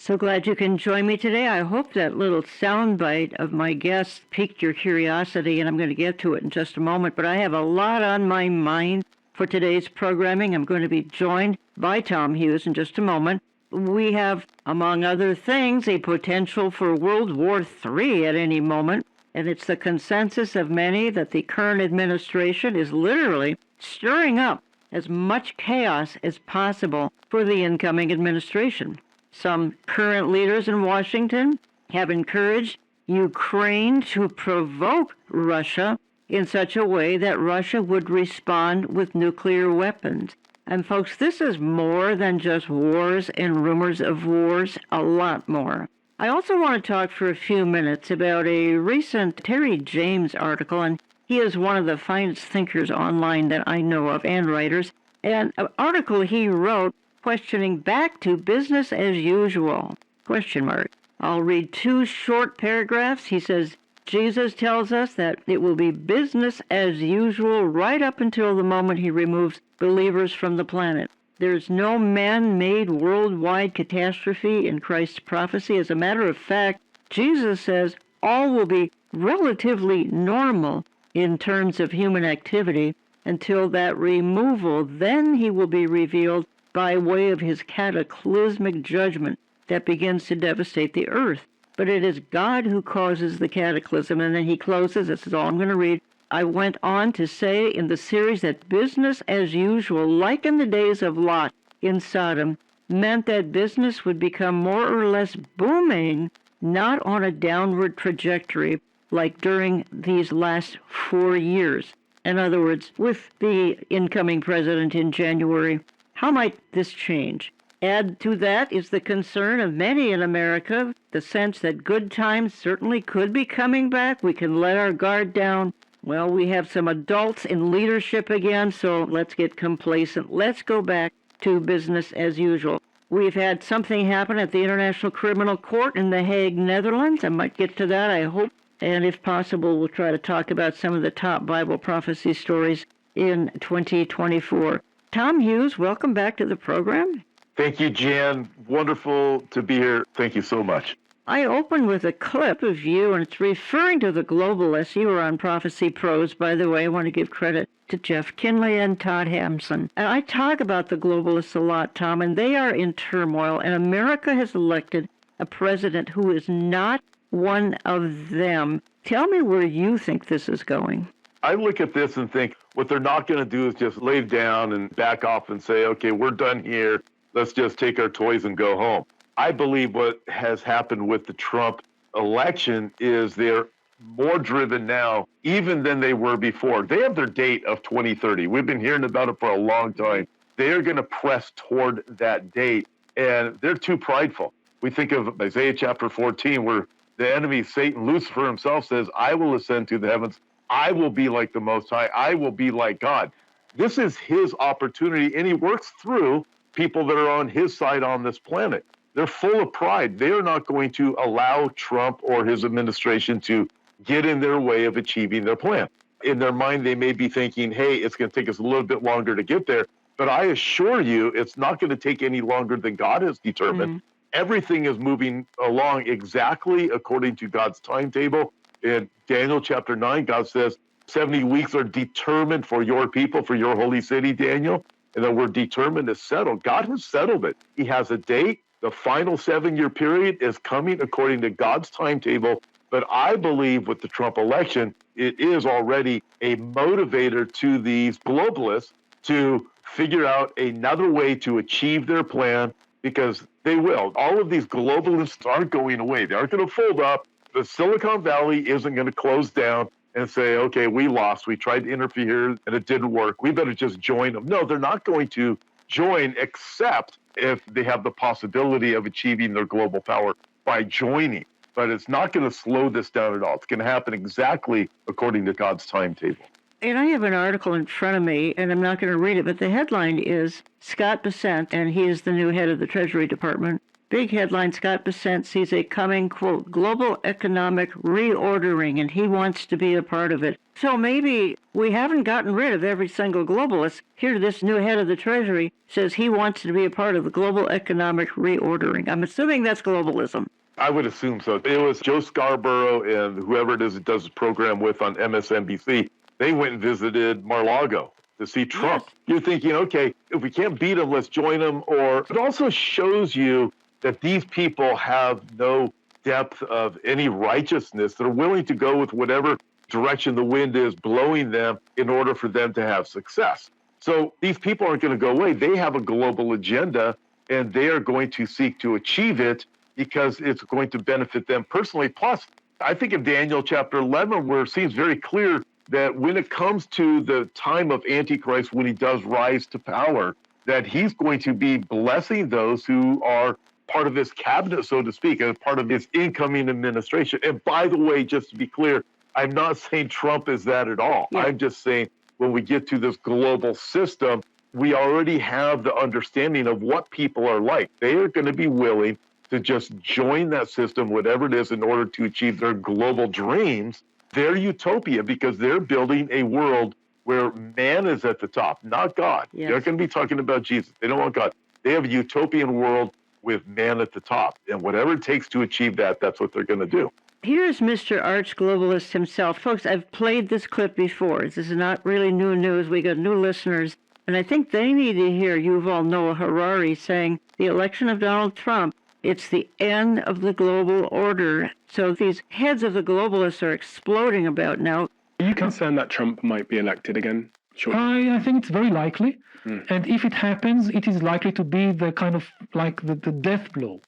So glad you can join me today. I hope that little soundbite of my guest piqued your curiosity, and I'm going to get to it in just a moment. But I have a lot on my mind for today's programming. I'm going to be joined by Tom Hughes in just a moment. We have, among other things, a potential for World War III at any moment, and it's the consensus of many that the current administration is literally stirring up as much chaos as possible for the incoming administration. Some current leaders in Washington have encouraged Ukraine to provoke Russia in such a way that Russia would respond with nuclear weapons. And folks, this is more than just wars and rumors of wars, a lot more. I also want to talk for a few minutes about a recent Terry James article, and he is one of the finest thinkers online that I know of and writers, and an article he wrote questioning back to business as usual, question mark. I'll read two short paragraphs. He says, Jesus tells us that it will be business as usual right up until the moment he removes believers from the planet. There's no man-made worldwide catastrophe in Christ's prophecy. As a matter of fact, Jesus says all will be relatively normal in terms of human activity until that removal. Then he will be revealed by way of his cataclysmic judgment that begins to devastate the earth. But it is God who causes the cataclysm. And then he closes, this is all I'm going to read. I went on to say in the series that business as usual, like in the days of Lot in Sodom, meant that business would become more or less booming, not on a downward trajectory like during these last 4 years. In other words, with the incoming president in January, how might this change? Add to that is the concern of many in America, the sense that good times certainly could be coming back. We can let our guard down. Well, we have some adults in leadership again, so let's get complacent. Let's go back to business as usual. We've had something happen at the International Criminal Court in The Hague, Netherlands. I might get to that, I hope. And if possible, we'll try to talk about some of the top Bible prophecy stories in 2024. Tom Hughes, welcome back to the program. Thank you, Jan. Wonderful to be here. Thank you so much. I open with a clip of you, and it's referring to the Globalist. You were on Prophecy Pros, by the way. I want to give credit to Jeff Kinley and Todd Hampson. And I talk about the Globalists a lot, Tom, and they are in turmoil, and America has elected a president who is not one of them. Tell me where you think this is going. I look at this and think what they're not going to do is just lay down and back off and say, okay, we're done here. Let's just take our toys and go home. I believe what has happened with the Trump election is they're more driven now even than they were before. They have their date of 2030. We've been hearing about it for a long time. They are going to press toward that date, and they're too prideful. We think of Isaiah chapter 14, where the enemy, Satan, Lucifer himself says, I will ascend to the heavens. I will be like the Most High. I will be like God. This is his opportunity, and he works through people that are on his side on this planet. They're full of pride. They are not going to allow Trump or his administration to get in their way of achieving their plan. In their mind, they may be thinking, hey, it's going to take us a little bit longer to get there. But I assure you, it's not going to take any longer than God has determined. Mm-hmm. Everything is moving along exactly according to God's timetable. In Daniel chapter 9, God says 70 weeks are determined for your people, for your holy city, Daniel. And then we're determined to settle. God has settled it. He has a date. The final 7-year period is coming according to God's timetable. But I believe with the Trump election, it is already a motivator to these globalists to figure out another way to achieve their plan, because they will. All of these globalists aren't going away. They aren't going to fold up. The Silicon Valley isn't going to close down and say, okay, we lost. We tried to interfere and it didn't work. We better just join them. No, they're not going to join except if they have the possibility of achieving their global power by joining. But it's not going to slow this down at all. It's going to happen exactly according to God's timetable. And I have an article in front of me, and I'm not going to read it, but the headline is Scott Bessent, and he is the new head of the Treasury Department, Big headline, Scott Bessent sees a coming, quote, global economic reordering, and he wants to be a part of it. So maybe we haven't gotten rid of every single globalist. Here, this new head of the Treasury says he wants to be a part of the global economic reordering. I'm assuming that's globalism. I would assume so. It was Joe Scarborough and whoever it is that does the program with on MSNBC. They went and visited Mar-a-Lago to see Trump. Yes. You're thinking, okay, if we can't beat him, let's join him. Or it also shows you that these people have no depth of any righteousness. They're willing to go with whatever direction the wind is blowing them in order for them to have success. So these people aren't going to go away. They have a global agenda, and they are going to seek to achieve it because it's going to benefit them personally. Plus, I think in Daniel chapter 11, where it seems very clear that when it comes to the time of Antichrist, when he does rise to power, that he's going to be blessing those who are part of his cabinet, so to speak, as part of his incoming administration. And by the way, just to be clear, I'm not saying Trump is that at all. Yeah. I'm just saying when we get to this global system, we already have the understanding of what people are like. They are going to be willing to just join that system, whatever it is, in order to achieve their global dreams, their utopia, because they're building a world where man is at the top, not God. Yes. They're going to be talking about Jesus. They don't want God. They have a utopian world with man at the top. And whatever it takes to achieve that, that's what they're going to do. Here's Mr. Arch Globalist himself. Folks, I've played this clip before. This is not really new news. We got new listeners. And I think they need to hear Yuval Noah Harari saying the election of Donald Trump, it's the end of the global order. So these heads of the globalists are exploding about now. Are you concerned that Trump might be elected again? Sure. I think it's very likely. And if it happens, it is likely to be the kind of like the death blow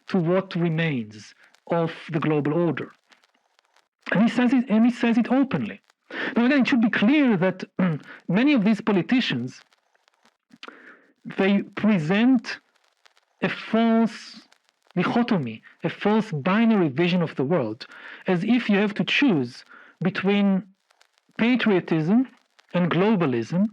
to what remains of the global order. And he says it openly. Now again, it should be clear that many of these politicians, they present a false dichotomy, a false binary vision of the world, as if you have to choose between patriotism and globalism,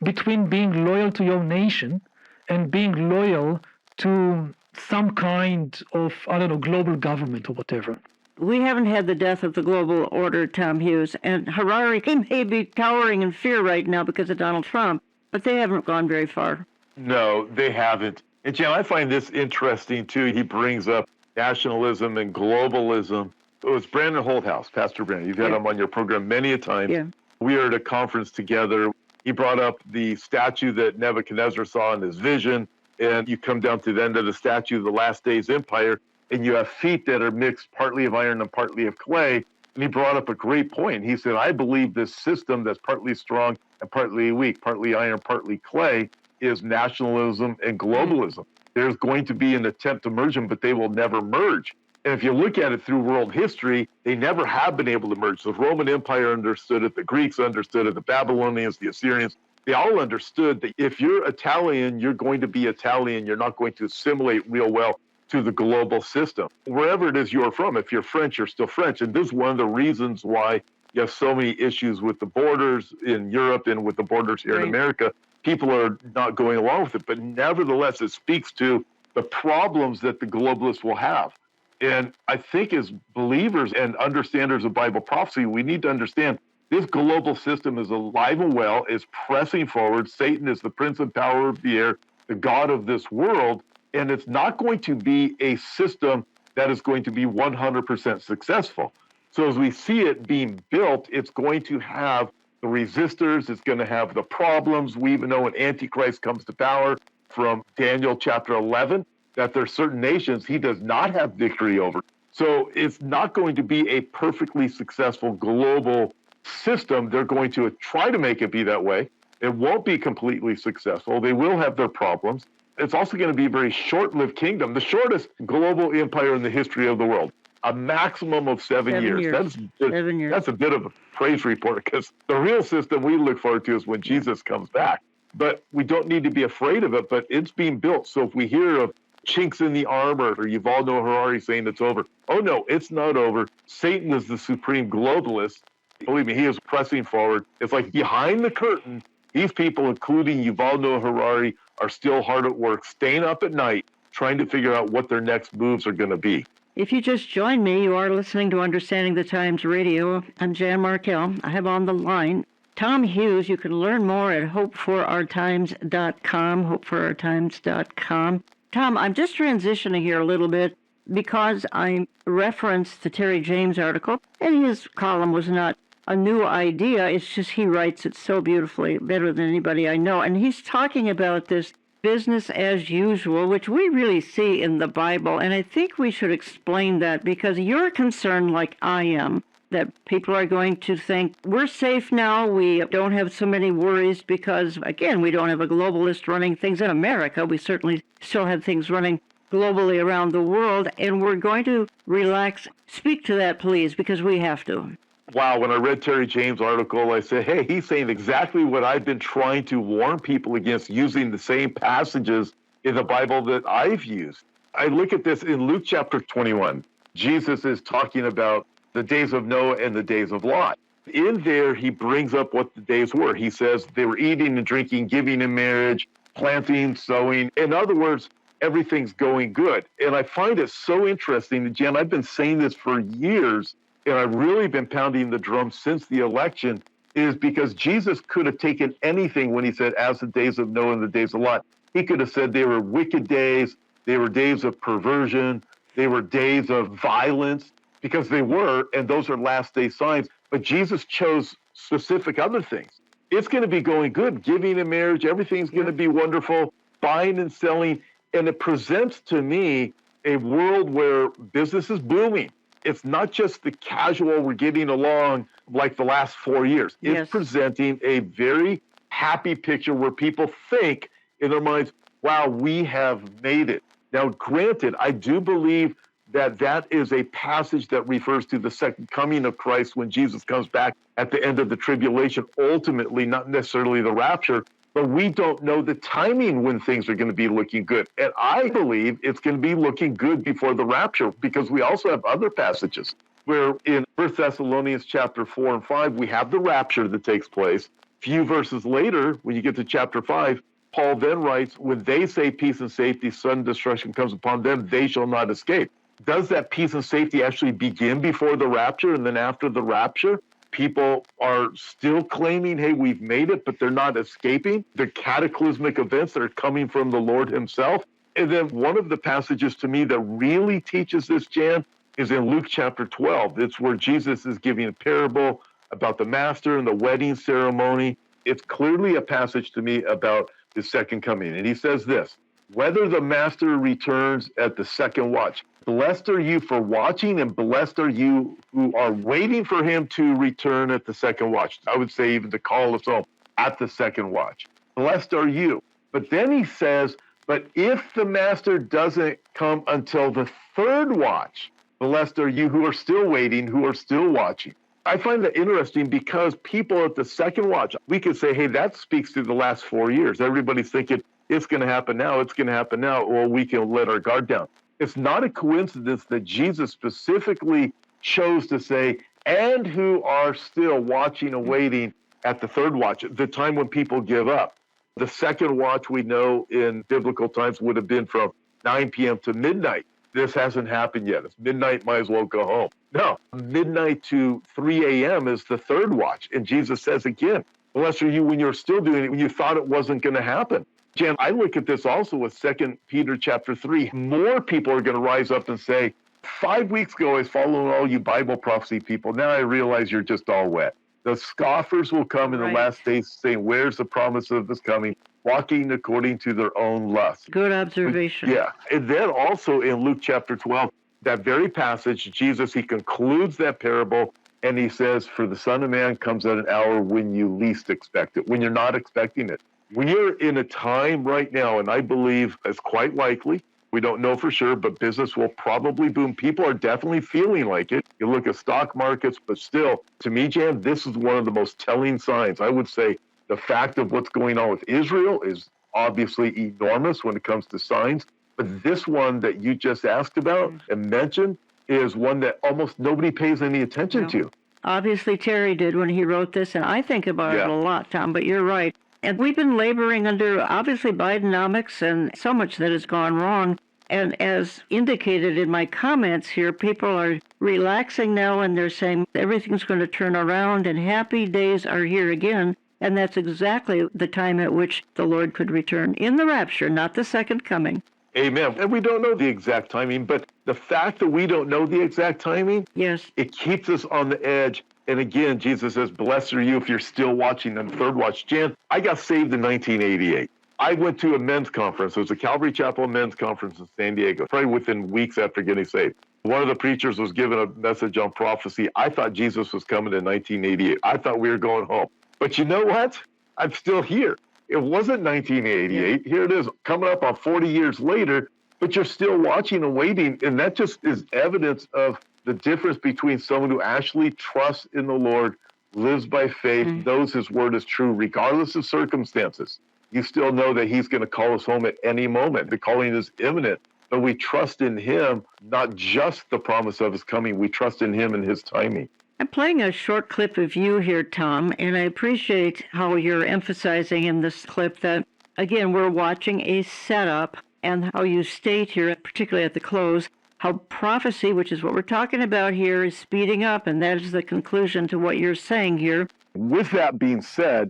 between being loyal to your nation and being loyal to some kind of, global government or whatever. We haven't had the death of the global order, Tom Hughes, and Harari, he may be cowering in fear right now because of Donald Trump, but they haven't gone very far. No, they haven't. And Jan, I find this interesting too. He brings up nationalism and globalism. It was Brandon Holthouse, Pastor Brandon. You've had him on your program many a time. Yeah. We were at a conference together. He brought up the statue that Nebuchadnezzar saw in his vision, and you come down to the end of the statue of the last days empire, and you have feet that are mixed partly of iron and partly of clay. And he brought up a great point. He said, I believe this system that's partly strong and partly weak, partly iron, partly clay, is nationalism and globalism. There's going to be an attempt to merge them, but they will never merge. And if you look at it through world history, they never have been able to merge. The Roman Empire understood it, the Greeks understood it, the Babylonians, the Assyrians, they all understood that if you're Italian, you're going to be Italian. You're not going to assimilate real well to the global system. Wherever it is you're from, if you're French, you're still French. And this is one of the reasons why you have so many issues with the borders in Europe and with the borders here in America. People are not going along with it. But nevertheless, it speaks to the problems that the globalists will have. And I think as believers and understanders of Bible prophecy, we need to understand this global system is alive and well, is pressing forward. Satan is the prince and power of the air, the god of this world, and it's not going to be a system that is going to be 100% successful. So as we see it being built, it's going to have the resistors, it's going to have the problems. We even know when Antichrist comes to power from Daniel chapter 11, that there are certain nations he does not have victory over. So it's not going to be a perfectly successful global system. They're going to try to make it be that way. It won't be completely successful. They will have their problems. It's also going to be a very short-lived kingdom, the shortest global empire in the history of the world, a maximum of 7 years. That's a bit of a praise report, because the real system we look forward to is when Jesus comes back. But we don't need to be afraid of it, but it's being built. So if we hear of chinks in the armor, or Yuval Noah Harari saying it's over. Oh no, it's not over. Satan is the supreme globalist. Believe me, he is pressing forward. It's like behind the curtain, these people, including Yuval Noah Harari, are still hard at work, staying up at night, trying to figure out what their next moves are going to be. If you just joined me, you are listening to Understanding the Times Radio. I'm Jan Markell. I have on the line Tom Hughes. You can learn more at hopeforourtimes.com, hopeforourtimes.com. Tom, I'm just transitioning here a little bit because I referenced the Terry James article, and his column was not a new idea. It's just he writes it so beautifully, better than anybody I know. And he's talking about this business as usual, which we really see in the Bible. And I think we should explain that because you're concerned, like I am, that people are going to think we're safe now. We don't have so many worries because, again, we don't have a globalist running things in America. We certainly still have things running globally around the world, and we're going to relax. Speak to that, please, because we have to. Wow, when I read Terry James' article, I said, hey, he's saying exactly what I've been trying to warn people against, using the same passages in the Bible that I've used. I look at this in Luke chapter 21. Jesus is talking about the days of Noah and the days of Lot. In there, he brings up what the days were. He says they were eating and drinking, giving in marriage, planting, sowing. In other words, everything's going good. And I find it so interesting. Jen, I've been saying this for years, and I've really been pounding the drum since the election, is because Jesus could have taken anything when he said, as the days of Noah and the days of Lot. He could have said they were wicked days, they were days of perversion, they were days of violence, because they were, and those are last day signs. But Jesus chose specific other things. It's going to be going good, giving in marriage, everything's going to be wonderful, buying and selling. And it presents to me a world where business is booming. It's not just the casual, we're getting along like the last 4 years. It's Yes. presenting a very happy picture where people think in their minds, wow, we have made it. Now, granted, I do believe that that is a passage that refers to the second coming of Christ when Jesus comes back at the end of the tribulation, ultimately, not necessarily the rapture, but we don't know the timing when things are going to be looking good. And I believe it's going to be looking good before the rapture, because we also have other passages where in 1 Thessalonians chapter 4 and 5, we have the rapture that takes place. Few verses later, when you get to chapter 5, Paul then writes, when they say peace and safety, sudden destruction comes upon them, they shall not escape. Does that peace and safety actually begin before the rapture, and then after the rapture? People are still claiming, hey, we've made it, but they're not escaping the cataclysmic events that are coming from the Lord himself. And then one of the passages to me that really teaches this, Jan, is in Luke chapter 12. It's where Jesus is giving a parable about the master and the wedding ceremony. It's clearly a passage to me about his second coming. And he says this, whether the master returns at the second watch, blessed are you for watching, and blessed are you who are waiting for him to return at the second watch. I would say even to call us home at the second watch. Blessed are you. But then he says, but if the master doesn't come until the third watch, blessed are you who are still waiting, who are still watching. I find that interesting because people at the second watch, we could say, hey, that speaks to the last 4 years. Everybody's thinking, it's going to happen now, it's going to happen now, or we can let our guard down. It's not a coincidence that Jesus specifically chose to say, and who are still watching and waiting at the third watch, the time when people give up. The second watch we know in biblical times would have been from 9 p.m. to midnight. This hasn't happened yet. It's midnight, might as well go home. No, midnight to 3 a.m. is the third watch. And Jesus says again, blessed are you when you're still doing it, when you thought it wasn't going to happen. Jan, I look at this also with 2 Peter chapter 3. More people are going to rise up and say, 5 weeks ago I was following all you Bible prophecy people. Now I realize you're just all wet. The scoffers will come in the last days saying, where's the promise of this coming? Walking according to their own lust. Good observation. Yeah. And then also in Luke chapter 12, that very passage, Jesus, he concludes that parable and he says, for the Son of Man comes at an hour when you least expect it, when you're not expecting it. We are in a time right now, and I believe it's quite likely, we don't know for sure, but business will probably boom. People are definitely feeling like it. You look at stock markets, but still, to me, Jan, this is one of the most telling signs. I would say the fact of what's going on with Israel is obviously enormous when it comes to signs. But this one that you just asked about and mentioned is one that almost nobody pays any attention to. Obviously, Terry did when he wrote this, and I think about it a lot, Tom, but you're right. And we've been laboring under, obviously, Bidenomics and so much that has gone wrong. And as indicated in my comments here, people are relaxing now and they're saying everything's going to turn around and happy days are here again. And that's exactly the time at which the Lord could return in the rapture, not the second coming. Amen. And we don't know the exact timing, but the fact that we don't know the exact timing, yes, it keeps us on the edge. And again, Jesus says, blessed are you if you're still watching on Third Watch. Jan, I got saved in 1988. I went to a men's conference. It was a Calvary Chapel men's conference in San Diego, probably within weeks after getting saved. One of the preachers was giving a message on prophecy. I thought Jesus was coming in 1988. I thought we were going home. But you know what? I'm still here. It wasn't 1988. Here it is, coming up on 40 years later, but you're still watching and waiting. And that just is evidence of the difference between someone who actually trusts in the Lord, lives by faith, knows his word is true, regardless of circumstances. You still know that he's going to call us home at any moment. The calling is imminent, but we trust in him, not just the promise of his coming. We trust in him and his timing. I'm playing a short clip of you here, Tom, and I appreciate how you're emphasizing in this clip that, again, we're watching a setup, and how you state here, particularly at the close, how prophecy, which is what we're talking about here, is speeding up, and that is the conclusion to what you're saying here. With that being said,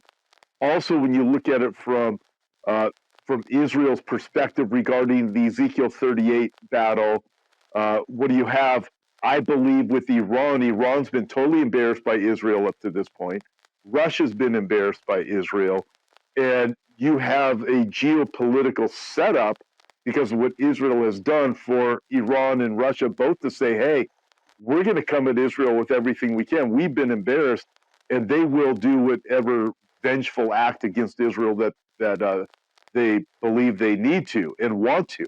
also when you look at it from Israel's perspective regarding the Ezekiel 38 battle, what do you have? I believe with Iran, Iran's been totally embarrassed by Israel up to this point. Russia's been embarrassed by Israel. And you have a geopolitical setup because of what Israel has done for Iran and Russia both to say, hey, we're going to come at Israel with everything we can. We've been embarrassed, and they will do whatever vengeful act against Israel that they believe they need to and want to.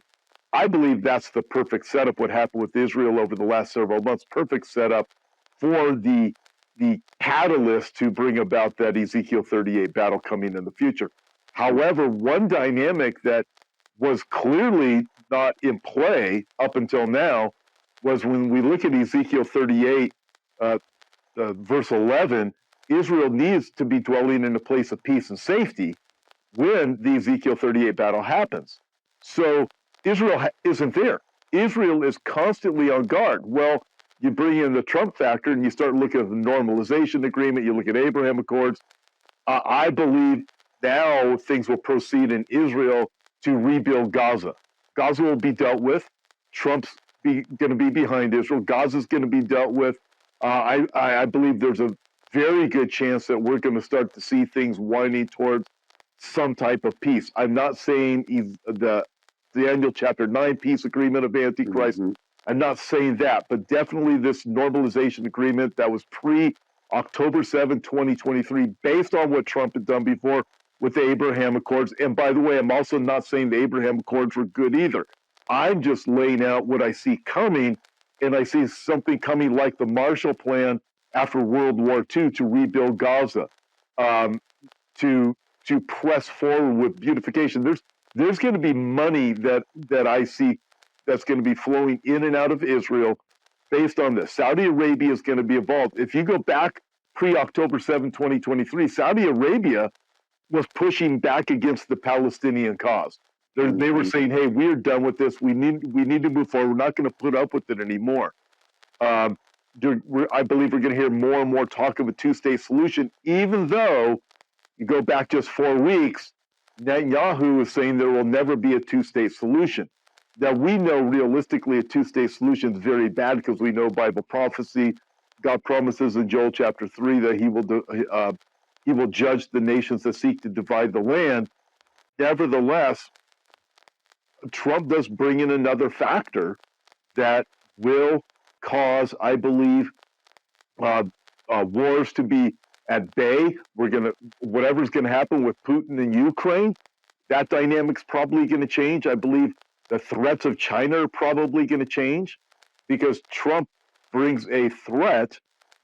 I believe that's the perfect setup, what happened with Israel over the last several months, perfect setup for the catalyst to bring about that Ezekiel 38 battle coming in the future. However, one dynamic that was clearly not in play up until now was when we look at Ezekiel 38, verse 11, Israel needs to be dwelling in a place of peace and safety when the Ezekiel 38 battle happens. So Israel isn't there. Israel is constantly on guard. Well, you bring in the Trump factor and you start looking at the normalization agreement, you look at Abraham Accords. I believe now things will proceed in Israel to rebuild Gaza. Gaza will be dealt with. Trump's going to be behind Israel. Gaza's going to be dealt with. I believe there's a very good chance that we're going to start to see things winding towards some type of peace. I'm not saying the Daniel chapter 9 peace agreement of Antichrist. I'm not saying that, but definitely this normalization agreement that was pre-October 7, 2023, based on what Trump had done before with the Abraham Accords. And by the way, I'm also not saying the Abraham Accords were good either. I'm just laying out what I see coming, and I see something coming like the Marshall Plan after World War II to rebuild Gaza, to press forward with beautification. There's going to be money that I see that's going to be flowing in and out of Israel based on this. Saudi Arabia is going to be involved. If you go back pre-October 7, 2023, Saudi Arabia was pushing back against the Palestinian cause. They were saying, hey, we're done with this. We need to move forward. We're not going to put up with it anymore. I believe we're going to hear more and more talk of a two-state solution, even though you go back just 4 weeks, Netanyahu is saying there will never be a two-state solution. Now, we know realistically a two-state solution is very bad because we know Bible prophecy. God promises in Joel chapter 3 that he will judge the nations that seek to divide the land. Nevertheless, Trump does bring in another factor that will cause, I believe, wars to be at bay. Whatever's going to happen with Putin in Ukraine, that dynamic's probably going to change. I believe the threats of China are probably going to change because Trump brings a threat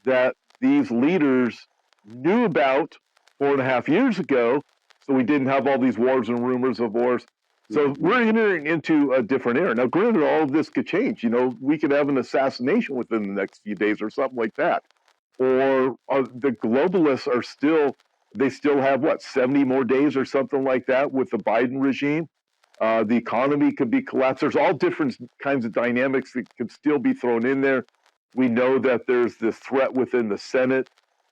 that these leaders knew about 4.5 years ago, so we didn't have all these wars and rumors of wars. So we're entering into a different era. Now, granted, all of this could change. We could have an assassination within the next few days or something like that. Or the globalists they still have, 70 more days or something like that with the Biden regime. The economy could be collapsed. There's all different kinds of dynamics that could still be thrown in there. We know that there's this threat within the Senate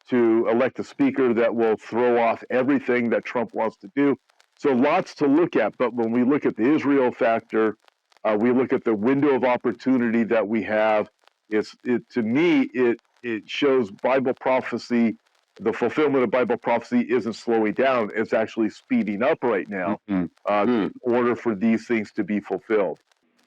to elect a speaker that will throw off everything that Trump wants to do. So lots to look at. But when we look at the Israel factor, we look at the window of opportunity that we have. To me, it shows Bible prophecy. The fulfillment of Bible prophecy isn't slowing down. It's actually speeding up right now in order for these things to be fulfilled.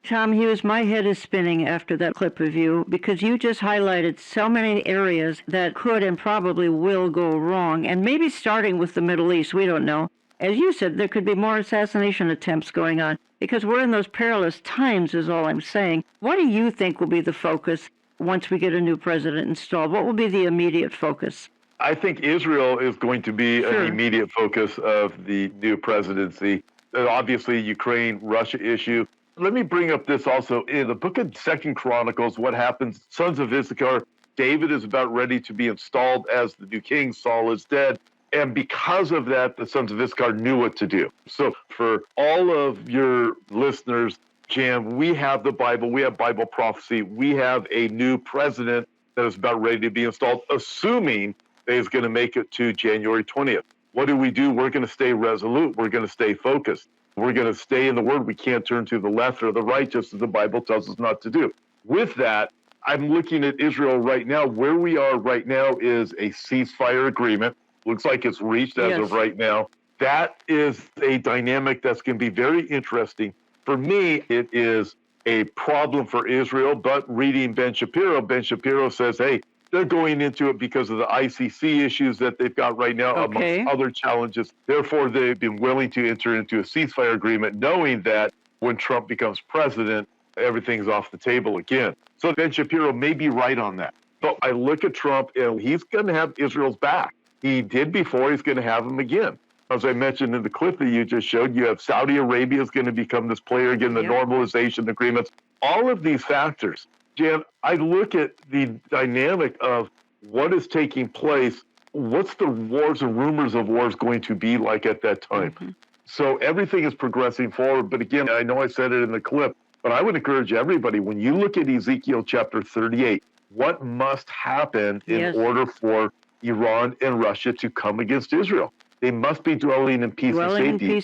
Tom Hughes, my head is spinning after that clip of you because you just highlighted so many areas that could and probably will go wrong, and maybe starting with the Middle East, we don't know. As you said, there could be more assassination attempts going on because we're in those perilous times is all I'm saying. What do you think will be the focus once we get a new president installed? What will be the immediate focus? I think Israel is going to be an immediate focus of the new presidency. Obviously, Ukraine-Russia issue. Let me bring up this also. In the book of 2 Chronicles, what happens, sons of Issachar, David is about ready to be installed as the new king. Saul is dead. And because of that, the sons of Issachar knew what to do. So for all of your listeners, Jan, we have the Bible. We have Bible prophecy. We have a new president that is about ready to be installed, assuming that he's going to make it to January 20th. What do? We're going to stay resolute. We're going to stay focused. We're going to stay in the Word. We can't turn to the left or the right, just as the Bible tells us not to do. With that, I'm looking at Israel right now. Where we are right now is a ceasefire agreement. Looks like it's reached as of right now. That is a dynamic that's going to be very interesting. For me, it is a problem for Israel, but reading Ben Shapiro says, hey, they're going into it because of the ICC issues that they've got right now, amongst other challenges. Therefore, they've been willing to enter into a ceasefire agreement, knowing that when Trump becomes president, everything's off the table again. So Ben Shapiro may be right on that. But I look at Trump, and he's going to have Israel's back. He did before, he's going to have them again. As I mentioned in the clip that you just showed, you have Saudi Arabia is going to become this player again, the normalization agreements, all of these factors. Jan, I look at the dynamic of what is taking place. What's the wars and rumors of wars going to be like at that time? So everything is progressing forward. But again, I know I said it in the clip, but I would encourage everybody, when you look at Ezekiel chapter 38, what must happen in order for Iran and Russia to come against Israel? They must be dwelling in peace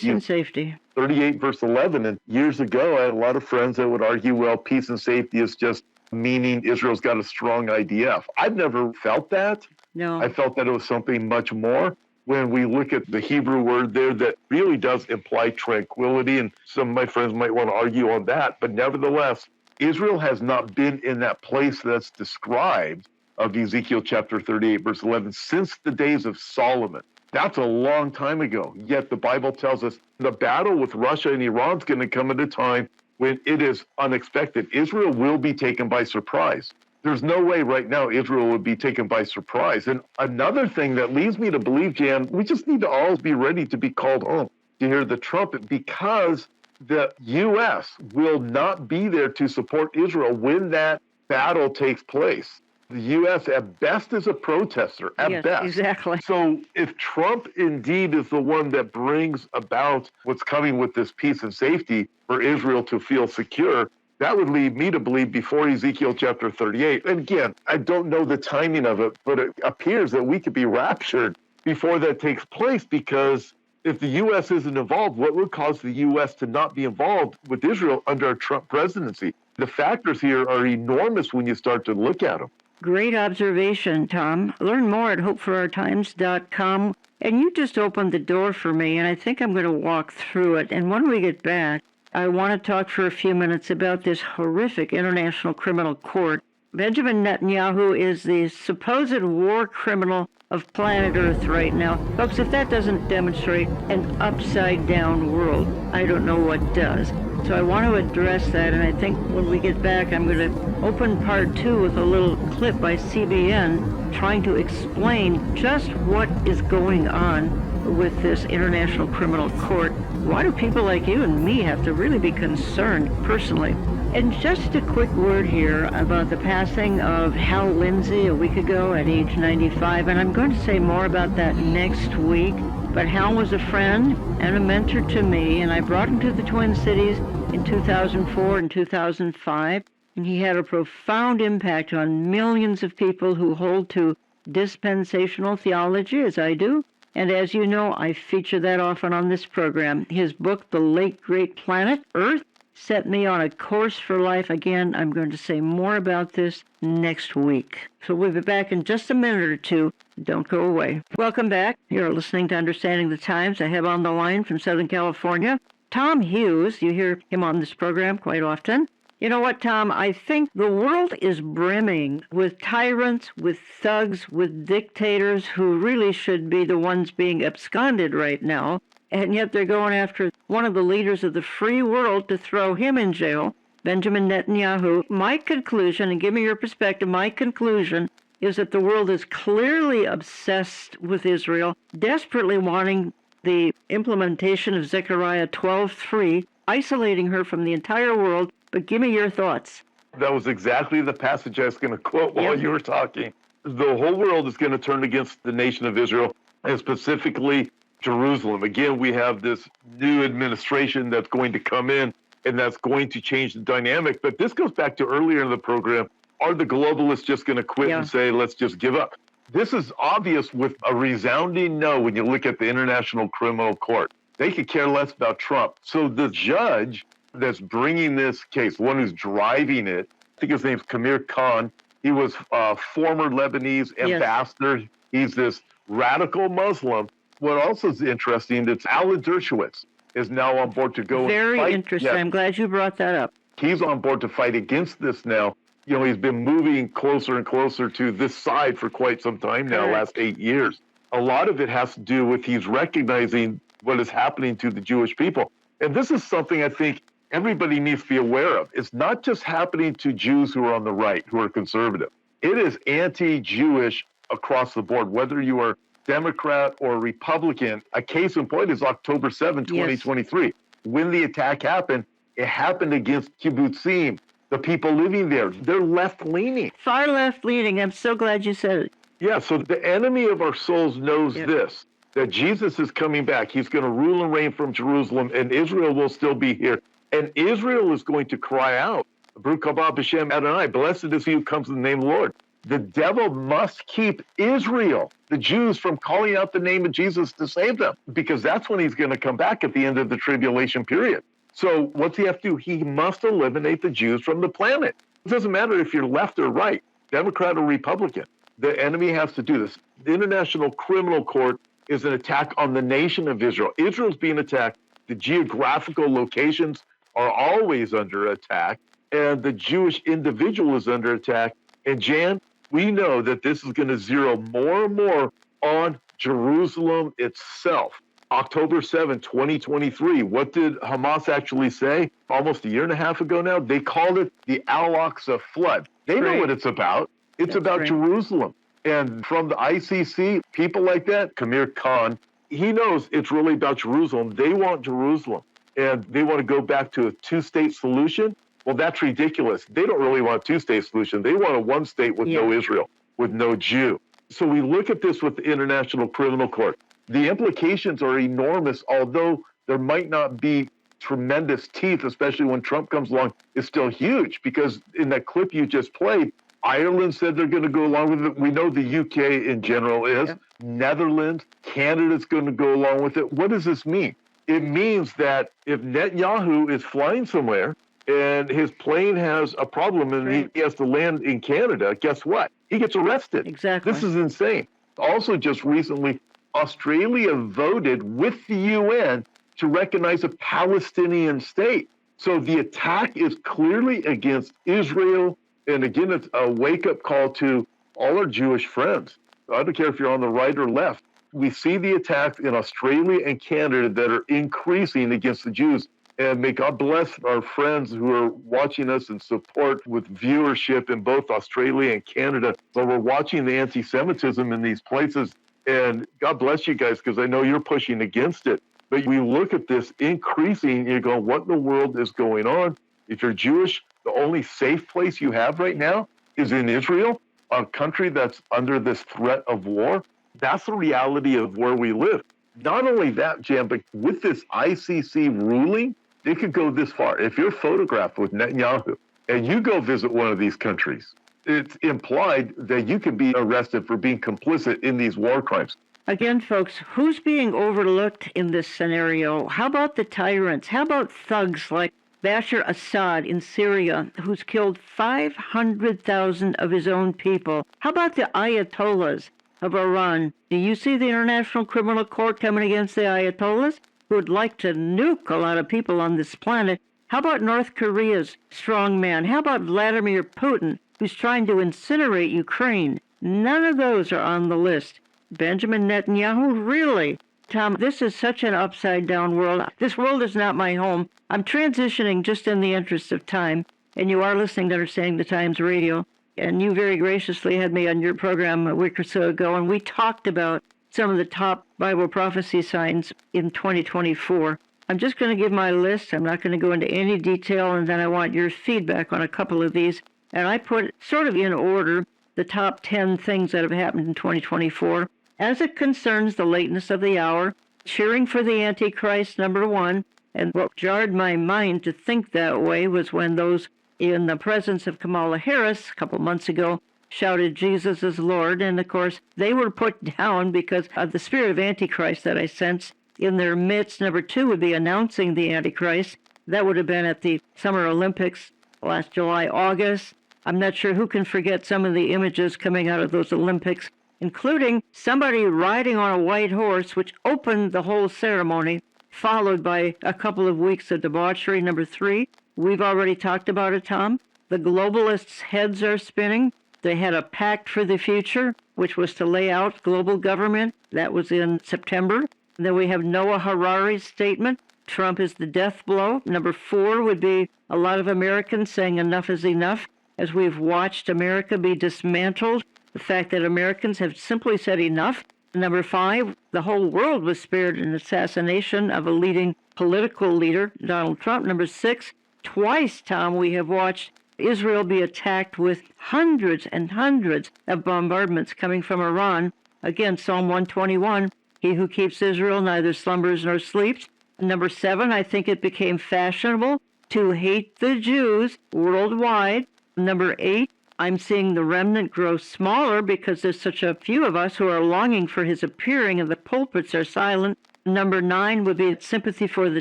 and safety. 38 verse 11. And years ago, I had a lot of friends that would argue, well, peace and safety is just meaning Israel's got a strong IDF. I've never felt that. No. I felt that it was something much more. When we look at the Hebrew word there, that really does imply tranquility. And some of my friends might want to argue on that. But nevertheless, Israel has not been in that place that's described of Ezekiel chapter 38, verse 11, since the days of Solomon. That's a long time ago. Yet the Bible tells us the battle with Russia and Iran is going to come at a time when it is unexpected. Israel will be taken by surprise. There's no way right now Israel would be taken by surprise. And another thing that leads me to believe, Jan, we just need to always be ready to be called home, to hear the trumpet, because the U.S. will not be there to support Israel when that battle takes place. The U.S. at best is a protester, at best. Exactly. So if Trump indeed is the one that brings about what's coming with this peace and safety for Israel to feel secure, that would lead me to believe before Ezekiel chapter 38. And again, I don't know the timing of it, but it appears that we could be raptured before that takes place, because if the U.S. isn't involved, what would cause the U.S. to not be involved with Israel under a Trump presidency? The factors here are enormous when you start to look at them. Great observation, Tom. Learn more at hopeforourtimes.com. And you just opened the door for me, and I think I'm going to walk through it. And when we get back, I want to talk for a few minutes about this horrific International Criminal Court. Benjamin Netanyahu is the supposed war criminal of planet Earth right now. Folks, if that doesn't demonstrate an upside-down world, I don't know what does. So I want to address that, and I think when we get back, I'm going to open part 2 with a little clip by CBN trying to explain just what is going on with this International Criminal Court. Why do people like you and me have to really be concerned personally? And just a quick word here about the passing of Hal Lindsey a week ago at age 95, and I'm going to say more about that next week. But Hal was a friend and a mentor to me, and I brought him to the Twin Cities in 2004 and 2005, and he had a profound impact on millions of people who hold to dispensational theology, as I do. And as you know, I feature that often on this program. His book, The Late Great Planet Earth, set me on a course for life. Again, I'm going to say more about this next week. So we'll be back in just a minute or two. Don't go away. Welcome back. You're listening to Understanding the Times. I have on the line from Southern California, Tom Hughes. You hear him on this program quite often. You know what, Tom? I think the world is brimming with tyrants, with thugs, with dictators who really should be the ones being absconded right now. And yet they're going after one of the leaders of the free world to throw him in jail, Benjamin Netanyahu. My conclusion, and give me your perspective, my conclusion is that the world is clearly obsessed with Israel, desperately wanting the implementation of Zechariah 12:3, isolating her from the entire world. But give me your thoughts. That was exactly the passage I was going to quote while you were talking. The whole world is going to turn against the nation of Israel, and specifically Jerusalem. Again, we have this new administration that's going to come in, and that's going to change the dynamic. But this goes back to earlier in the program. Are the globalists just going to quit and say, let's just give up? This is obvious with a resounding no when you look at the International Criminal Court. They could care less about Trump. So the judge that's bringing this case, the one who's driving it, I think his name's Kamir Khan. He was a former Lebanese ambassador. He's this radical Muslim. What also is interesting, that's Alan Dershowitz is now on board to go and fight. Very interesting. I'm glad you brought that up. He's on board to fight against this now. You know, he's been moving closer and closer to this side for quite some time now, last 8 years. A lot of it has to do with he's recognizing what is happening to the Jewish people. And this is something I think everybody needs to be aware of. It's not just happening to Jews who are on the right, who are conservative. It is anti-Jewish across the board, whether you are Democrat or Republican. A case in point is October 7, 2023. When the attack happened, it happened against kibbutzim, the people living there. They're left-leaning. Far left-leaning. I'm so glad you said it. Yeah, so the enemy of our souls knows this, that Jesus is coming back. He's going to rule and reign from Jerusalem, and Israel will still be here. And Israel is going to cry out, Baruch haba b'shem Adonai, blessed is he who comes in the name of the Lord. The devil must keep Israel, the Jews, from calling out the name of Jesus to save them, because that's when he's going to come back at the end of the tribulation period. So what's he have to do? He must eliminate the Jews from the planet. It doesn't matter if you're left or right, Democrat or Republican. The enemy has to do this. The International Criminal Court is an attack on the nation of Israel. Israel's being attacked. The geographical locations are always under attack, and the Jewish individual is under attack. And Jan, we know that this is going to zero more and more on Jerusalem itself. October 7, 2023, what did Hamas actually say almost a year and a half ago now? They called it the Al-Aqsa flood. They know what it's about. It's about Jerusalem. And from the ICC, people like that, Kamir Khan, he knows it's really about Jerusalem. They want Jerusalem. And they want to go back to a two-state solution. Well, that's ridiculous. They don't really want a two-state solution. They want a one state with no Israel, with no Jew. So we look at this with the International Criminal Court. The implications are enormous, although there might not be tremendous teeth, especially when Trump comes along, is still huge. Because in that clip you just played, Ireland said they're going to go along with it. We know the UK in general is. Netherlands, Canada's going to go along with it. What does this mean? It means that if Netanyahu is flying somewhere and his plane has a problem and he has to land in Canada, guess what? He gets arrested. Exactly. This is insane. Also, just recently, Australia voted with the UN to recognize a Palestinian state. So the attack is clearly against Israel. And again, it's a wake-up call to all our Jewish friends. I don't care if you're on the right or left. We see the attacks in Australia and Canada that are increasing against the Jews. And may God bless our friends who are watching us and support with viewership in both Australia and Canada. But we're watching the anti-Semitism in these places. And God bless you guys, because I know you're pushing against it. But we look at this increasing, and you go, what in the world is going on? If you're Jewish, the only safe place you have right now is in Israel, a country that's under this threat of war. That's the reality of where we live. Not only that, Jan, but with this ICC ruling, it could go this far. If you're photographed with Netanyahu and you go visit one of these countries, it's implied that you can be arrested for being complicit in these war crimes. Again, folks, who's being overlooked in this scenario? How about the tyrants? How about thugs like Bashar Assad in Syria, who's killed 500,000 of his own people? How about the Ayatollahs of Iran? Do you see the International Criminal Court coming against the Ayatollahs, who would like to nuke a lot of people on this planet? How about North Korea's strongman? How about Vladimir Putin, who's trying to incinerate Ukraine? None of those are on the list. Benjamin Netanyahu, really? Tom, this is such an upside-down world. This world is not my home. I'm transitioning just in the interest of time, and you are listening to Understanding the Times Radio, and you very graciously had me on your program a week or so ago, and we talked about some of the top Bible prophecy signs in 2024. I'm just going to give my list. I'm not going to go into any detail, and then I want your feedback on a couple of these. And I put sort of in order the top 10 things that have happened in 2024. As it concerns the lateness of the hour, cheering for the Antichrist, number one. And what jarred my mind to think that way was when those in the presence of Kamala Harris a couple months ago shouted Jesus is Lord. And of course, they were put down because of the spirit of Antichrist that I sense in their midst. Number two would be announcing the Antichrist. That would have been at the Summer Olympics last July, August. I'm not sure who can forget some of the images coming out of those Olympics, including somebody riding on a white horse, which opened the whole ceremony, followed by a couple of weeks of debauchery. Number three, we've already talked about it, Tom. The globalists' heads are spinning. They had a pact for the future, which was to lay out global government. That was in September. And then we have Noah Harari's statement. Trump is the death blow. Number four would be a lot of Americans saying enough is enough, as we've watched America be dismantled. The fact that Americans have simply said enough. Number five, the whole world was spared an assassination of a leading political leader, Donald Trump. Number six, twice, Tom, we have watched Israel be attacked with hundreds and hundreds of bombardments coming from Iran. Again, Psalm 121, he who keeps Israel neither slumbers nor sleeps. Number seven, I think it became fashionable to hate the Jews worldwide. Number eight, I'm seeing the remnant grow smaller because there's such a few of us who are longing for his appearing and the pulpits are silent. Number nine would be sympathy for the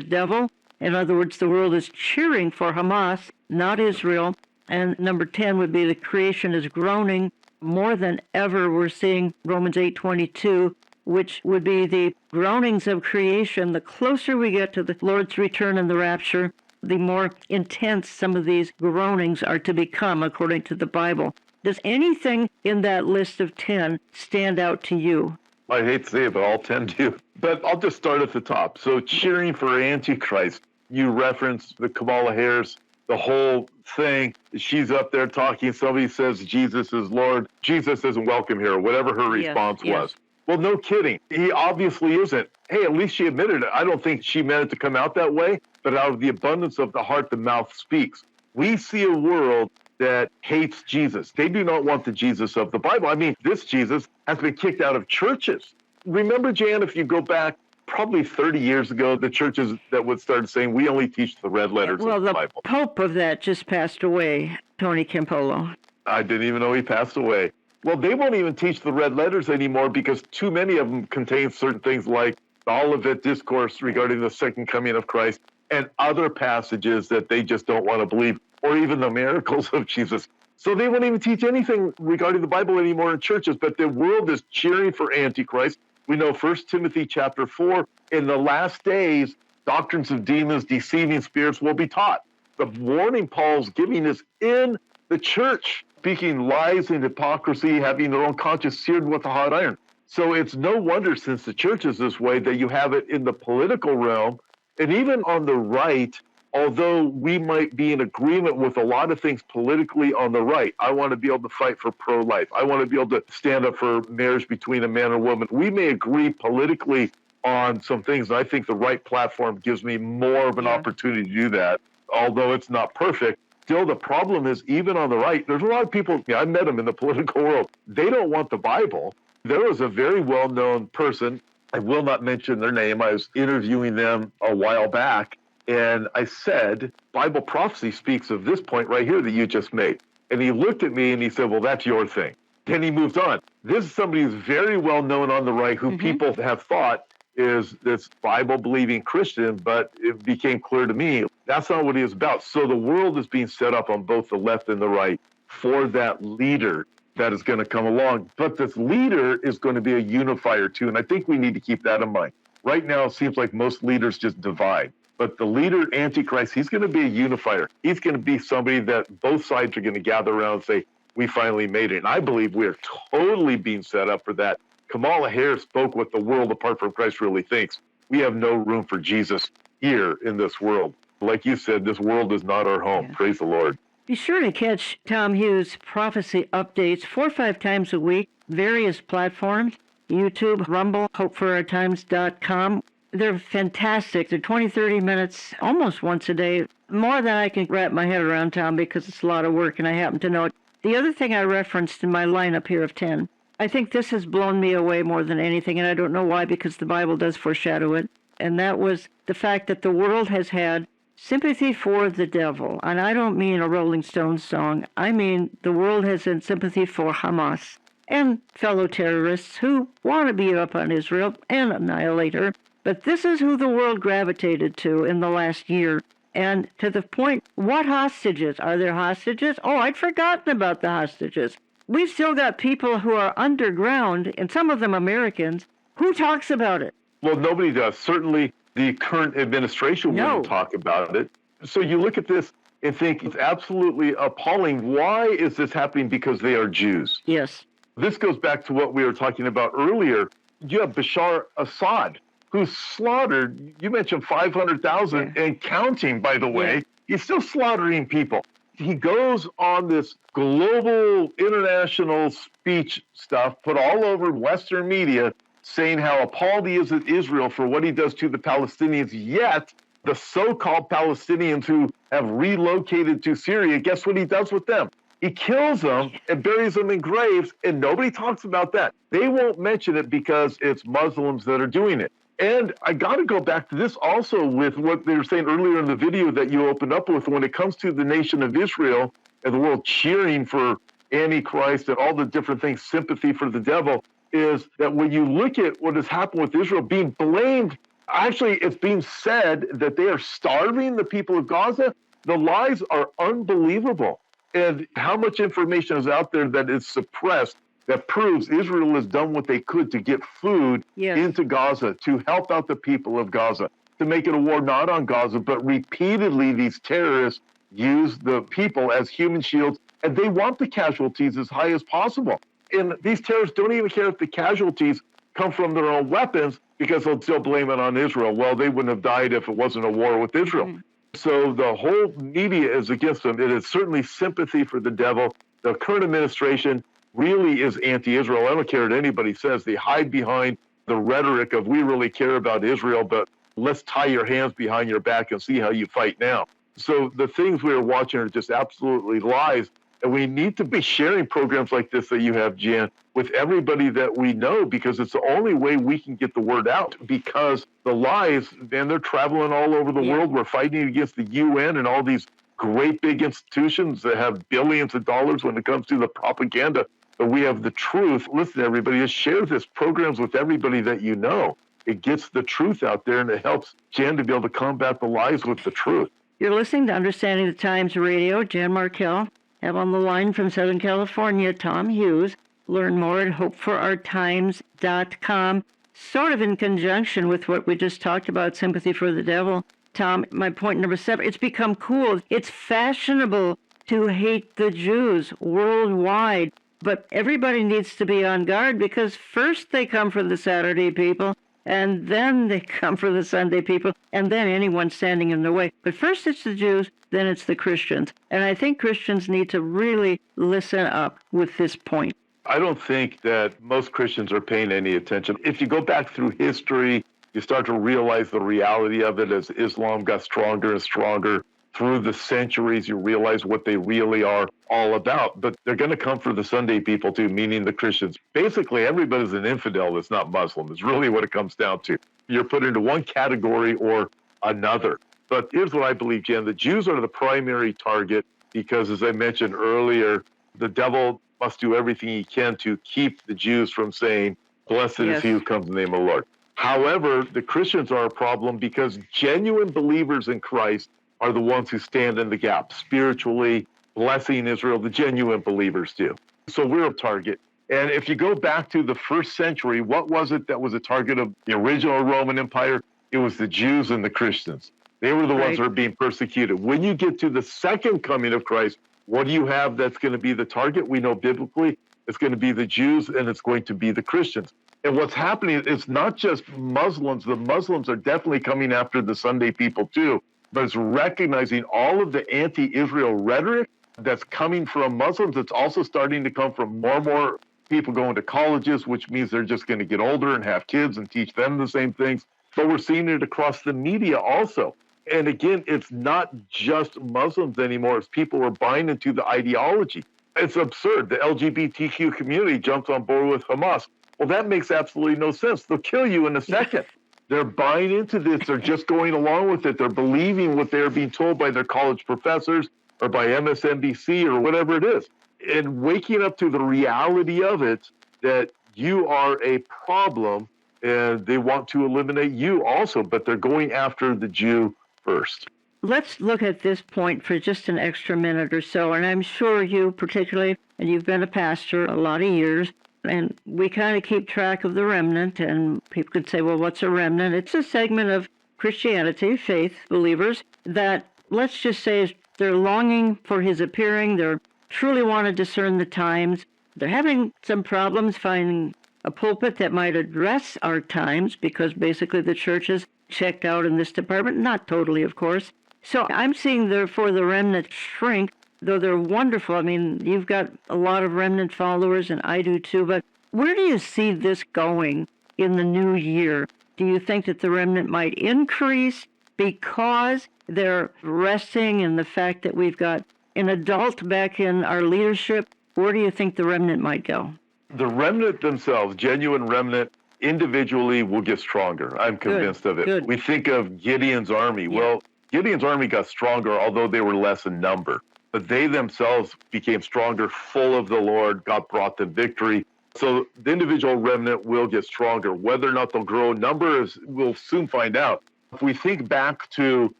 devil. In other words, the world is cheering for Hamas, not Israel. And number 10 would be the creation is groaning more than ever. We're seeing Romans 8:22, which would be the groanings of creation. The closer we get to the Lord's return and the rapture, the more intense some of these groanings are to become, according to the Bible. Does anything in that list of 10 stand out to you? I hate to say it, but all 10 do. But I'll just start at the top. So cheering for Antichrist, you referenced the Kamala Harris, the whole thing. She's up there talking. Somebody says Jesus is Lord. Jesus isn't welcome here, or whatever her response was. Well, no kidding. He obviously isn't. Hey, at least she admitted it. I don't think she meant it to come out that way, but out of the abundance of the heart, the mouth speaks. We see a world that hates Jesus. They do not want the Jesus of the Bible. I mean, this Jesus has been kicked out of churches. Remember, Jan, if you go back probably 30 years ago, the churches that would start saying, we only teach the red letters of the Bible. Well, the Pope of that just passed away, Tony Campolo. I didn't even know he passed away. Well, they won't even teach the red letters anymore because too many of them contain certain things like the Olivet Discourse regarding the second coming of Christ and other passages that they just don't want to believe, or even the miracles of Jesus. So they won't even teach anything regarding the Bible anymore in churches, but the world is cheering for Antichrist. We know 1 Timothy chapter 4, in the last days, doctrines of demons, deceiving spirits will be taught. The warning Paul's giving is in the church, speaking lies and hypocrisy, having their own conscience seared with a hot iron. So it's no wonder, since the church is this way, that you have it in the political realm, and even on the right. Although we might be in agreement with a lot of things politically on the right, I want to be able to fight for pro-life. I want to be able to stand up for marriage between a man and a woman. We may agree politically on some things, and I think the right platform gives me more of an opportunity to do that, although it's not perfect. Still, the problem is, even on the right, there's a lot of people, I met them in the political world, they don't want the Bible. There was a very well-known person, I will not mention their name. I was interviewing them a while back, and I said, Bible prophecy speaks of this point right here that you just made. And he looked at me and he said, well, that's your thing. Then he moved on. This is somebody who's very well known on the right, who people have thought is this Bible-believing Christian, but it became clear to me that's not what he is about. So the world is being set up on both the left and the right for that leader that is going to come along. But this leader is going to be a unifier too, and I think we need to keep that in mind. Right now, it seems like most leaders just divide. But the leader, Antichrist, he's going to be a unifier. He's going to be somebody that both sides are going to gather around and say, we finally made it. And I believe we are totally being set up for that. Kamala Harris spoke what the world apart from Christ really thinks. We have no room for Jesus here in this world. Like you said, this world is not our home. Yeah. Praise the Lord. Be sure to catch Tom Hughes' prophecy updates 4 or 5 times a week, various platforms, YouTube, Rumble, hopeforourtimes.com. They're fantastic. They're 20, 30 minutes, almost once a day, more than I can wrap my head around, Tom, because it's a lot of work, and I happen to know it. The other thing I referenced in my lineup here of 10, I think this has blown me away more than anything, and I don't know why, because the Bible does foreshadow it, and that was the fact that the world has had sympathy for the devil. And I don't mean a Rolling Stones song. I mean the world has had sympathy for Hamas and fellow terrorists who want to beat up on Israel and annihilate her. But this is who the world gravitated to in the last year. And to the point, what hostages? Are there hostages? Oh, I'd forgotten about the hostages. We've still got people who are underground, and some of them Americans. Who talks about it? Well, nobody does. Certainly the current administration won't talk about it. So you look at this and think it's absolutely appalling. Why is this happening? Because they are Jews. Yes. This goes back to what we were talking about earlier. You have Bashar Assad, who slaughtered, you mentioned 500,000 and counting, by the way. He's still slaughtering people. He goes on this global international speech stuff put all over Western media, saying how appalled he is at Israel for what he does to the Palestinians, yet the so-called Palestinians who have relocated to Syria, guess what he does with them? He kills them and buries them in graves, and nobody talks about that. They won't mention it because it's Muslims that are doing it. And I got to go back to this also with what they were saying earlier in the video that you opened up with when it comes to the nation of Israel and the world cheering for Antichrist and all the different things, sympathy for the devil, is that when you look at what has happened with Israel being blamed, actually it's being said that they are starving the people of Gaza. The lies are unbelievable. And how much information is out there that is suppressed that proves Israel has done what they could to get food into Gaza, to help out the people of Gaza, to make it a war not on Gaza, but repeatedly these terrorists use the people as human shields, and they want the casualties as high as possible. And these terrorists don't even care if the casualties come from their own weapons because they'll still blame it on Israel. Well, they wouldn't have died if it wasn't a war with Israel. So the whole media is against them. It is certainly sympathy for the devil. The current administration really is anti-Israel. I don't care what anybody says. They hide behind the rhetoric of we really care about Israel, but let's tie your hands behind your back and see how you fight now. So the things we are watching are just absolutely lies. And we need to be sharing programs like this that you have, Jan, with everybody that we know, because it's the only way we can get the word out, because the lies, man, they're traveling all over the world. We're fighting against the UN and all these great big institutions that have billions of dollars when it comes to the propaganda. But we have the truth. Listen, everybody, just share this programs with everybody that you know. It gets the truth out there, and it helps Jan to be able to combat the lies with the truth. You're listening to Understanding the Times Radio. Jan Markell. Have on the line from Southern California, Tom Hughes. Learn more at hopeforourtimes.com. Sort of in conjunction with what we just talked about, sympathy for the devil. Tom, my point number 7, it's become cool. It's fashionable to hate the Jews worldwide. But everybody needs to be on guard, because first they come for the Saturday people, and then they come for the Sunday people, and then anyone standing in the way. But first it's the Jews, then it's the Christians. And I think Christians need to really listen up with this point. I don't think that most Christians are paying any attention. If you go back through history, you start to realize the reality of it as Islam got stronger and stronger. through the centuries, you realize what they really are all about. But they're going to come for the Sunday people too, meaning the Christians. Basically, everybody's an infidel that's not Muslim. Is really what it comes down to. You're put into one category or another. But here's what I believe, Jan. The Jews are the primary target because, as I mentioned earlier, the devil must do everything he can to keep the Jews from saying, "Blessed is he who comes in the name of the Lord." However, the Christians are a problem because genuine believers in Christ are the ones who stand in the gap, spiritually blessing Israel. The genuine believers do. So we're a target. And if you go back to the first century, what was it that was a target of the original Roman Empire? It was the Jews and the Christians. They were the ones that are being persecuted. When you get to the second coming of Christ, what do you have that's going to be the target? We know biblically it's going to be the Jews and it's going to be the Christians. And what's happening, it's not just Muslims. The Muslims are definitely coming after the Sunday people too, but it's recognizing all of the anti-Israel rhetoric that's coming from Muslims. It's also starting to come from more and more people going to colleges, which means they're just going to get older and have kids and teach them the same things. But we're seeing it across the media also. And again, it's not just Muslims anymore. It's people who are buying into the ideology. It's absurd. The LGBTQ community jumps on board with Hamas. Well, that makes absolutely no sense. They'll kill you in a second. They're buying into this. They're just going along with it. They're believing what they're being told by their college professors or by MSNBC or whatever it is. And waking up to the reality of it, that you are a problem and they want to eliminate you also, but they're going after the Jew first. Let's look at this point for just an extra minute or so. And I'm sure you particularly, and you've been a pastor a lot of years, and we kind of keep track of the remnant. And people could say, well, what's a remnant? It's a segment of Christianity, faith believers, that let's just say they're longing for his appearing. They truly want to discern the times. They're having some problems finding a pulpit that might address our times because basically the church is checked out in this department. Not totally, of course. So I'm seeing, therefore, the remnant shrink, though they're wonderful. I mean, you've got a lot of remnant followers, and I do too. But where do you see this going in the new year? Do you think that the remnant might increase because they're resting in the fact that we've got an adult back in our leadership? Where do you think the remnant might go? The remnant themselves, genuine remnant, individually will get stronger. I'm convinced of it. Good. We think of Gideon's army. Yeah. Well, Gideon's army got stronger, although they were less in number. But they themselves became stronger, full of the Lord. God brought them victory. So the individual remnant will get stronger. Whether or not they'll grow in numbers, we'll soon find out. If we think back to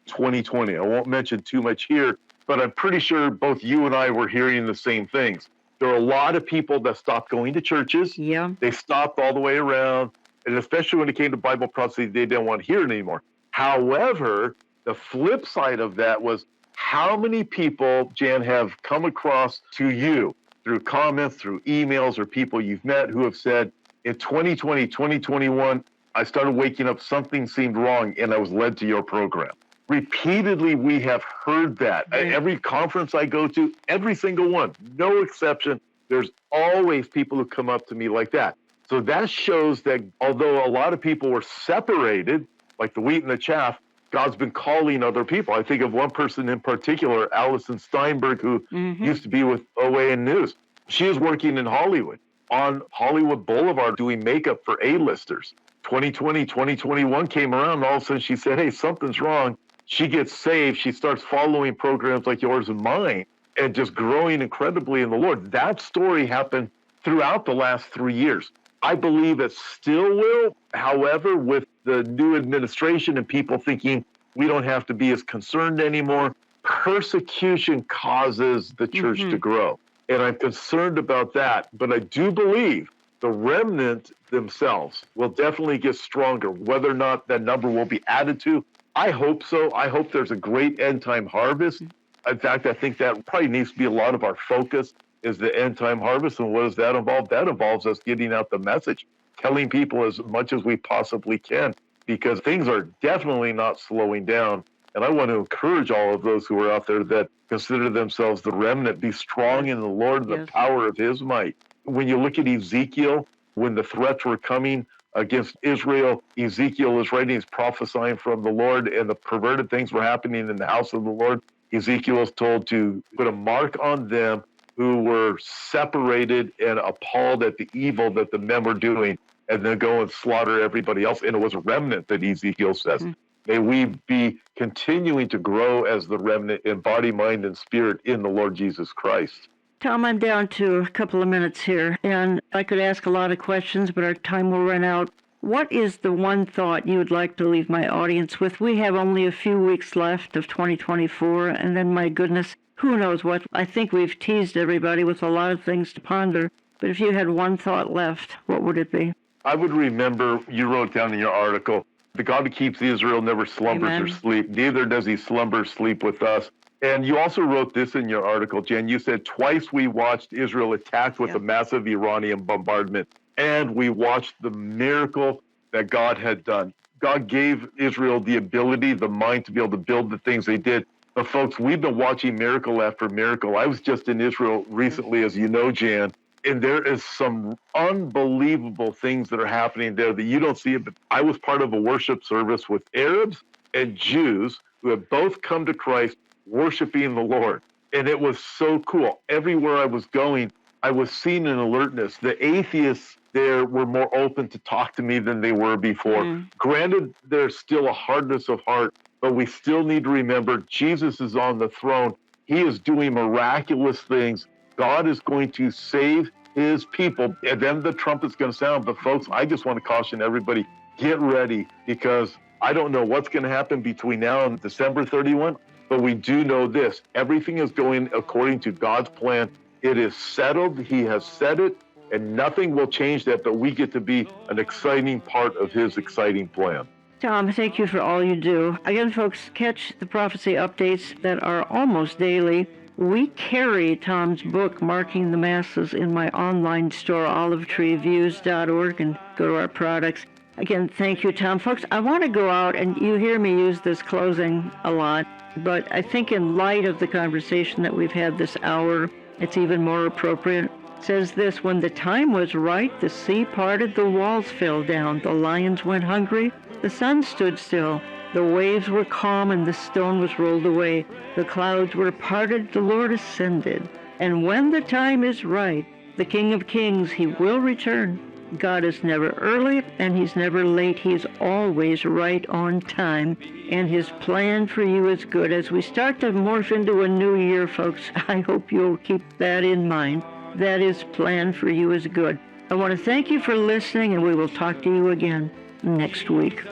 2020, I won't mention too much here, but I'm pretty sure both you and I were hearing the same things. There are a lot of people that stopped going to churches. Yeah. They stopped all the way around. And especially when it came to Bible prophecy, they didn't want to hear it anymore. However, the flip side of that was how many people, Jan, have come across to you through comments, through emails, or people you've met who have said, in 2020, 2021, I started waking up, something seemed wrong, and I was led to your program. Repeatedly, we have heard that. Every conference I go to, every single one, no exception, there's always people who come up to me like that. So that shows that although a lot of people were separated, like the wheat and the chaff, God's been calling other people. I think of one person in particular, Allison Steinberg, who used to be with OAN News. She is working in Hollywood, on Hollywood Boulevard, doing makeup for A-listers. 2020, 2021 came around, and all of a sudden she said, hey, something's wrong. She gets saved. She starts following programs like yours and mine and just growing incredibly in the Lord. That story happened throughout the last 3 years. I believe it still will. However, with the new administration and people thinking we don't have to be as concerned anymore, persecution causes the church to grow. And I'm concerned about that. But I do believe the remnant themselves will definitely get stronger. Whether or not that number will be added to, I hope so. I hope there's a great end-time harvest. In fact, I think that probably needs to be a lot of our focus, is the end-time harvest. And what does that involve? That involves us getting out the message, telling people as much as we possibly can, because things are definitely not slowing down. And I want to encourage all of those who are out there that consider themselves the remnant, be strong in the Lord, the power of his might. When you look at Ezekiel, when the threats were coming against Israel. Ezekiel is writing, he's prophesying from the Lord, and the perverted things were happening in the house of the Lord. Ezekiel is told to put a mark on them who were separated and appalled at the evil that the men were doing, and then go and slaughter everybody else. And it was a remnant that Ezekiel says. May we be continuing to grow as the remnant in body, mind, and spirit in the Lord Jesus Christ. Tom, I'm down to a couple of minutes here, and I could ask a lot of questions, but our time will run out. What is the one thought you would like to leave my audience with? We have only a few weeks left of 2024, and then, my goodness, who knows what? I think we've teased everybody with a lot of things to ponder, but if you had one thought left, what would it be? I would remember, you wrote down in your article, the God who keeps Israel never slumbers Amen. or sleep, neither does he slumber or sleep with us. And you also wrote this in your article, Jen. You said, twice we watched Israel attacked with a massive Iranian bombardment, and we watched the miracle that God had done. God gave Israel the ability, the mind to be able to build the things they did. But folks, we've been watching miracle after miracle. I was just in Israel recently, as you know, Jan, and there is some unbelievable things that are happening there that you don't see. But I was part of a worship service with Arabs and Jews who have both come to Christ, worshiping the Lord. And it was so cool. Everywhere I was going, I was seeing an alertness. The atheists there were more open to talk to me than they were before. Granted, there's still a hardness of heart, but we still need to remember Jesus is on the throne. He is doing miraculous things. God is going to save his people, and then the trumpet's going to sound. But folks, I just want to caution everybody, get ready, because I don't know what's going to happen between now and December 31, but we do know this. Everything is going according to God's plan. It is settled. He has said it, and nothing will change that, but we get to be an exciting part of his exciting plan. Tom, thank you for all you do. Again, folks, catch the prophecy updates that are almost daily. We carry Tom's book, Marking the Masses, in my online store, olivetreeviews.org, and go to our products. Again, thank you, Tom. Folks, I want to go out, and you hear me use this closing a lot, but I think in light of the conversation that we've had this hour, it's even more appropriate. It says this: when the time was right, the sea parted, the walls fell down, the lions went hungry, the sun stood still, the waves were calm, and the stone was rolled away. The clouds were parted, the Lord ascended. And when the time is right, the King of Kings, he will return. God is never early, and he's never late. He's always right on time, and his plan for you is good. As we start to morph into a new year, folks, I hope you'll keep that in mind, that his plan for you is good. I want to thank you for listening, and we will talk to you again next week.